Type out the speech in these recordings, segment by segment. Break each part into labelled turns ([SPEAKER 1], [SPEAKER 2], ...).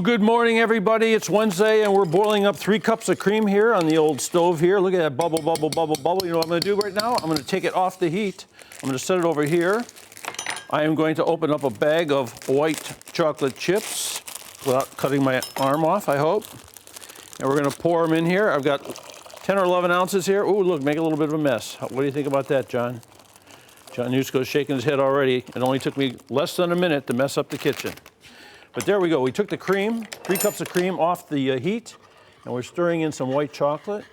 [SPEAKER 1] Good morning, everybody. It's Wednesday, and we're boiling up 3 cups of cream here on the old stove here. Look at that bubble, bubble, bubble, bubble. You know what I'm going to do right now? I'm going to take it off the heat. I'm going to set it over here. I am going to open up a bag of white chocolate chips without cutting my arm off, I hope. And we're going to pour them in here. I've got 10 or 11 ounces here. Ooh, look, make a little bit of a mess. What do you think about that, John? John Yusko's shaking his head already. It only took me less than a minute to mess up the kitchen. But there we go. We took the cream, 3 cups of cream off the heat, and we're stirring in some white chocolate.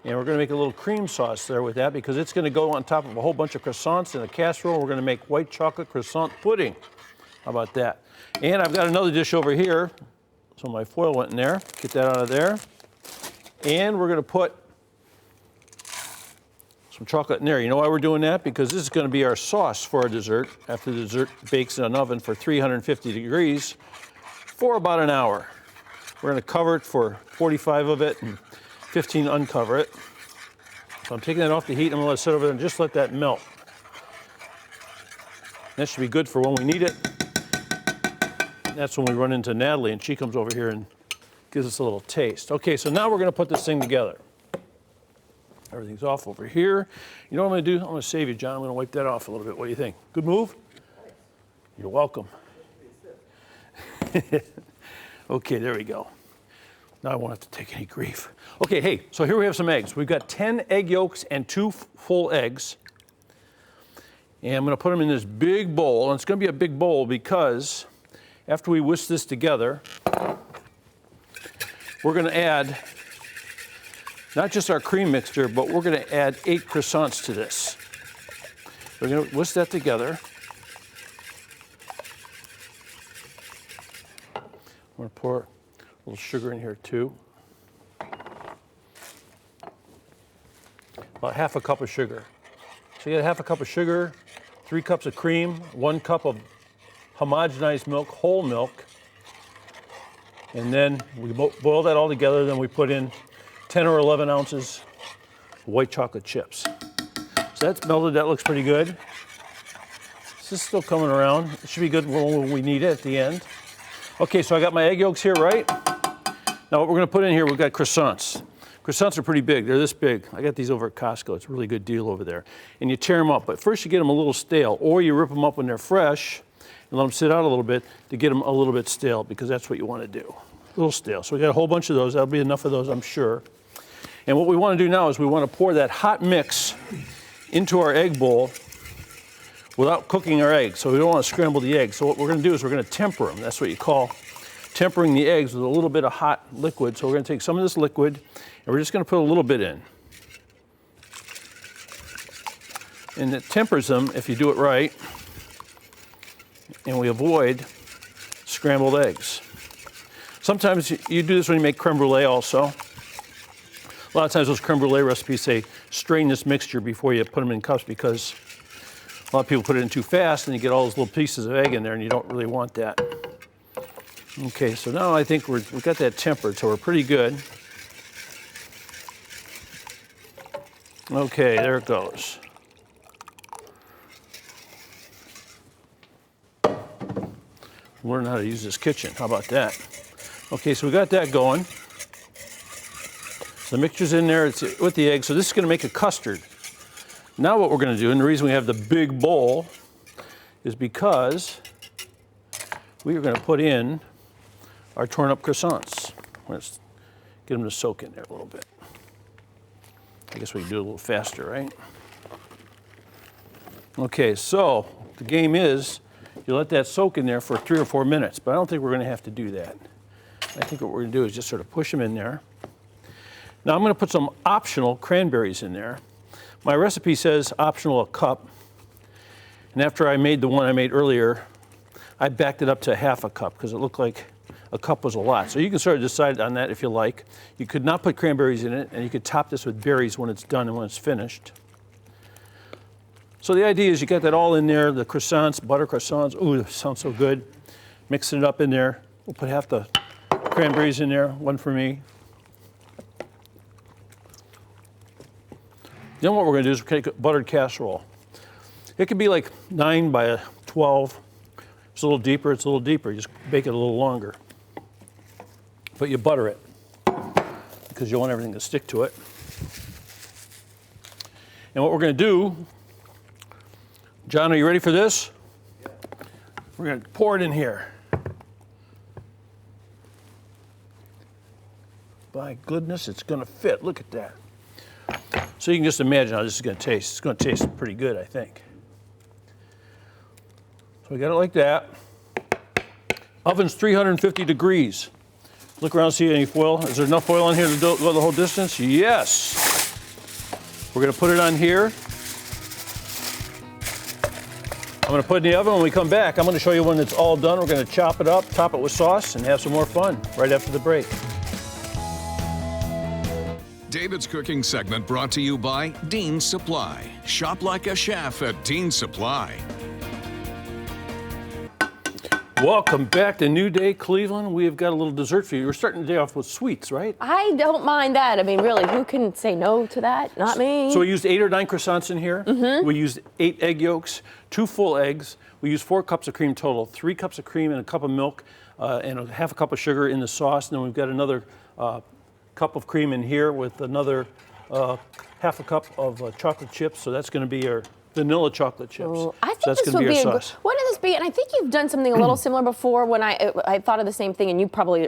[SPEAKER 1] And we're going to make a little cream sauce there with that because it's going to go on top of a whole bunch of croissants in a casserole. We're going to make white chocolate croissant pudding. How about that? And I've got another dish over here. So my foil went in there. Get that out of there. And we're going to put some chocolate in there. You know why we're doing that? Because this is going to be our sauce for our dessert after the dessert bakes in an oven for 350 degrees for about an hour. We're going to cover it for 45 of it and 15 uncover it. So I'm taking that off the heat. I'm going to let it sit over there and just let that melt. That should be good for when we need it. That's when we run into Natalie and she comes over here and gives us a little taste. Okay, so now we're going to put this thing together. Everything's off over here. You know what I'm going to do? I'm going to save you, John. I'm going to wipe that off a little bit. What do you think? Good move? You're welcome. Okay, there we go. Now I won't have to take any grief. Okay, hey, so here we have some eggs. We've got 10 egg yolks and 2 full eggs. And I'm going to put them in this big bowl. And it's going to be a big bowl because after we whisk this together, we're going to add not just our cream mixture, but we're going to add 8 croissants to this. We're going to whisk that together. I'm going to pour a little sugar in here too. About half a cup of sugar. So you get half a cup of sugar, 3 cups of cream, 1 cup of homogenized milk, whole milk. And then we boil that all together, then we put in 10 or 11 ounces of white chocolate chips. So that's melted, that looks pretty good. This is still coming around. It should be good when we need it at the end. Okay, so I got my egg yolks here, right? Now what we're gonna put in here, we've got croissants. Croissants are pretty big, they're this big. I got these over at Costco, it's a really good deal over there. And you tear them up, but first you get them a little stale, or you rip them up when they're fresh and let them sit out a little bit to get them a little bit stale, because that's what you wanna do. A little stale. So we got a whole bunch of those, that'll be enough of those, I'm sure. And what we want to do now is we want to pour that hot mix into our egg bowl without cooking our eggs. So we don't want to scramble the eggs. So what we're going to do is we're going to temper them. That's what you call tempering the eggs with a little bit of hot liquid. So we're going to take some of this liquid and we're just going to put a little bit in. And it tempers them if you do it right. And we avoid scrambled eggs. Sometimes you do this when you make creme brulee also. A lot of times those creme brulee recipes say strain this mixture before you put them in cups because a lot of people put it in too fast and you get all those little pieces of egg in there and you don't really want that. Okay, so now I think we've got that tempered, so we're pretty good. Okay, there it goes. Learn how to use this kitchen, how about that? Okay, so we got that going. The mixture's in there, it's with the egg, so this is gonna make a custard. Now what we're gonna do, and the reason we have the big bowl, is because we are gonna put in our torn up croissants. Let's get them to soak in there a little bit. I guess we can do it a little faster, right? Okay, so the game is, you let that soak in there for 3 or 4 minutes, but I don't think we're gonna have to do that. I think what we're gonna do is just sort of push them in there. Now I'm gonna put some optional cranberries in there. My recipe says optional a cup. And after I made the one I made earlier, I backed it up to half a cup because it looked like a cup was a lot. So you can sort of decide on that if you like. You could not put cranberries in it, and you could top this with berries when it's done and when it's finished. So the idea is you get that all in there, the croissants, butter croissants. Ooh, that sounds so good. Mixing it up in there. We'll put half the cranberries in there, one for me. Then what we're going to do is take a buttered casserole. It could be like 9 by 12 it's a little deeper, it's a little deeper. Just bake it a little longer. But you butter it because you want everything to stick to it. And what we're going to do, John, are you ready for this? Yeah. We're going to pour it in here. By goodness, it's going to fit. Look at that. So you can just imagine how this is going to taste. It's going to taste pretty good, I think. So we got it like that. Oven's 350 degrees. Look around, see any foil. Is there enough foil on here to go the whole distance? Yes. We're going to put it on here. I'm going to put it in the oven. When we come back, I'm going to show you when it's all done. We're going to chop it up, top it with sauce, and have some more fun right after the break.
[SPEAKER 2] David's cooking segment brought to you by Dean Supply. Shop like a chef at Dean Supply.
[SPEAKER 1] Welcome back to New Day, Cleveland. We've got a little dessert for you. We're starting the day off with sweets, right?
[SPEAKER 3] I don't mind that. I mean, really, who can say no to that? Not me.
[SPEAKER 1] So we used 8 or 9 croissants in here. We used 8 egg yolks, 2 full eggs. We used 4 cups of cream total, 3 cups of cream and a cup of milk, and half a cup of sugar in the sauce. And then we've got another cup of cream in here with another half a cup of chocolate chips. So that's going to be our vanilla chocolate chips.
[SPEAKER 3] Oh, I think
[SPEAKER 1] so that's
[SPEAKER 3] this
[SPEAKER 1] going
[SPEAKER 3] would
[SPEAKER 1] to be
[SPEAKER 3] be
[SPEAKER 1] our
[SPEAKER 3] a
[SPEAKER 1] sauce.
[SPEAKER 3] What would this be? And I think you've done something a little similar before when I thought of the same thing, and you probably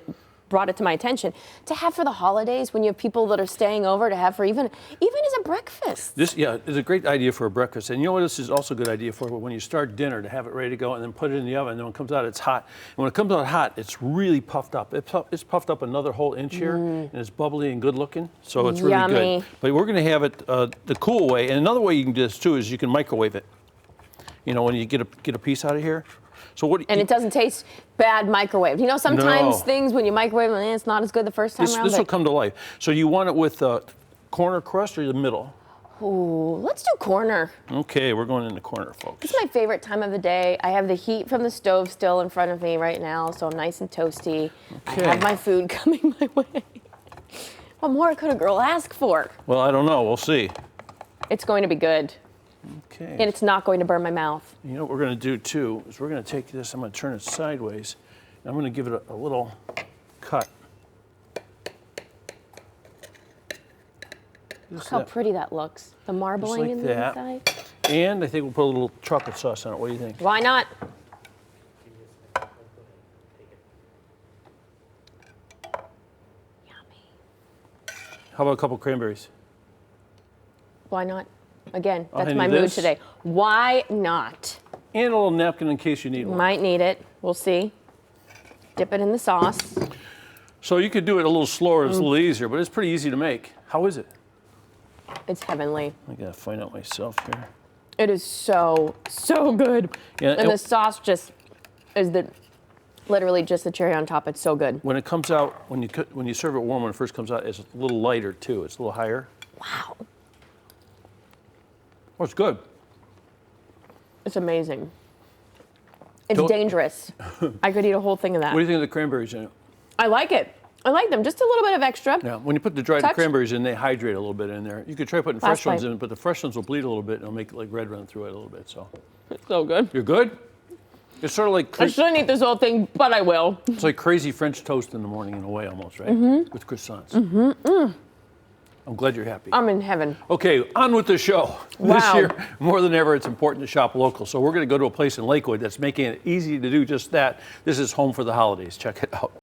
[SPEAKER 3] brought it to my attention, to have for the holidays when you have people that are staying over, to have for even as a breakfast.
[SPEAKER 1] This, yeah, is a great idea for a breakfast. And you know what this is also a good idea for? When you start dinner, to have it ready to go and then put it in the oven. And then when it comes out, it's hot. And when it comes out hot, it's really puffed up. It's puffed up another whole inch here, and it's bubbly and good looking. So it's really
[SPEAKER 3] Yummy.
[SPEAKER 1] good. But we're going to have it the cool way. And another way you can do this too is you can microwave it. You know, when you get a piece out of here. So what?
[SPEAKER 3] And it doesn't taste bad microwaved. You know, sometimes
[SPEAKER 1] No.
[SPEAKER 3] things when you microwave them, it's not as good the first time around.
[SPEAKER 1] This will come to life. So you want it with corner crust or the middle?
[SPEAKER 3] Ooh, let's do corner.
[SPEAKER 1] Okay, we're going in the corner, folks.
[SPEAKER 3] It's my favorite time of the day. I have the heat from the stove still in front of me right now, so I'm nice and toasty.
[SPEAKER 1] Okay.
[SPEAKER 3] I have my food coming my way. What more could a girl ask for?
[SPEAKER 1] Well, I don't know. We'll see.
[SPEAKER 3] It's going to be good,
[SPEAKER 1] Okay.
[SPEAKER 3] and it's not going to burn my mouth.
[SPEAKER 1] You know what we're going to do too is we're going to take this. I'm going to turn it sideways. And I'm going to give it a little cut.
[SPEAKER 3] Look how pretty that looks. The marbling
[SPEAKER 1] like
[SPEAKER 3] in the
[SPEAKER 1] that.
[SPEAKER 3] inside.
[SPEAKER 1] And I think we'll put a little chocolate sauce on it. What do you think?
[SPEAKER 3] Why not? Yummy.
[SPEAKER 1] How about a couple cranberries?
[SPEAKER 3] Why not? Again,
[SPEAKER 1] I'll
[SPEAKER 3] that's
[SPEAKER 1] hand
[SPEAKER 3] my
[SPEAKER 1] you
[SPEAKER 3] mood
[SPEAKER 1] this.
[SPEAKER 3] today. Why not?
[SPEAKER 1] And a little napkin in case you need one.
[SPEAKER 3] Might need it. We'll see. Dip it in the sauce.
[SPEAKER 1] So you could do it a little slower, it's a little easier, but it's pretty easy to make. How is it?
[SPEAKER 3] It's heavenly.
[SPEAKER 1] I gotta find out myself here.
[SPEAKER 3] It is so, so good.
[SPEAKER 1] Yeah,
[SPEAKER 3] And
[SPEAKER 1] and-
[SPEAKER 3] the sauce just is literally just the cherry on top. It's so good.
[SPEAKER 1] When it comes out, when you serve it warm, when it first comes out, it's a little lighter too. It's a little higher.
[SPEAKER 3] Wow.
[SPEAKER 1] Oh, it's good.
[SPEAKER 3] It's amazing. It's
[SPEAKER 1] Don't-
[SPEAKER 3] dangerous. I could eat a whole thing of that.
[SPEAKER 1] What do you think of the cranberries in it?
[SPEAKER 3] I like it. I like them. Just a little bit of extra.
[SPEAKER 1] Yeah, when you put the dried
[SPEAKER 3] Touch.
[SPEAKER 1] cranberries in, they hydrate a little bit in there. You could try putting
[SPEAKER 3] Last
[SPEAKER 1] fresh ones
[SPEAKER 3] bite.
[SPEAKER 1] in, but the fresh ones will bleed a little bit and it'll make like red run through it a little bit. So
[SPEAKER 3] It's so good.
[SPEAKER 1] you're good. It's sort of like
[SPEAKER 3] I shouldn't eat this whole thing, but I will.
[SPEAKER 1] it's like crazy French toast in the morning in a way, almost, right? With croissants. I'm glad you're happy.
[SPEAKER 3] I'm in heaven.
[SPEAKER 1] Okay, on with the show. This
[SPEAKER 3] Wow.
[SPEAKER 1] year, more than ever, it's important to shop local. So we're going to go to a place in Lakewood that's making it easy to do just that. This is Home for the Holidays. Check it out.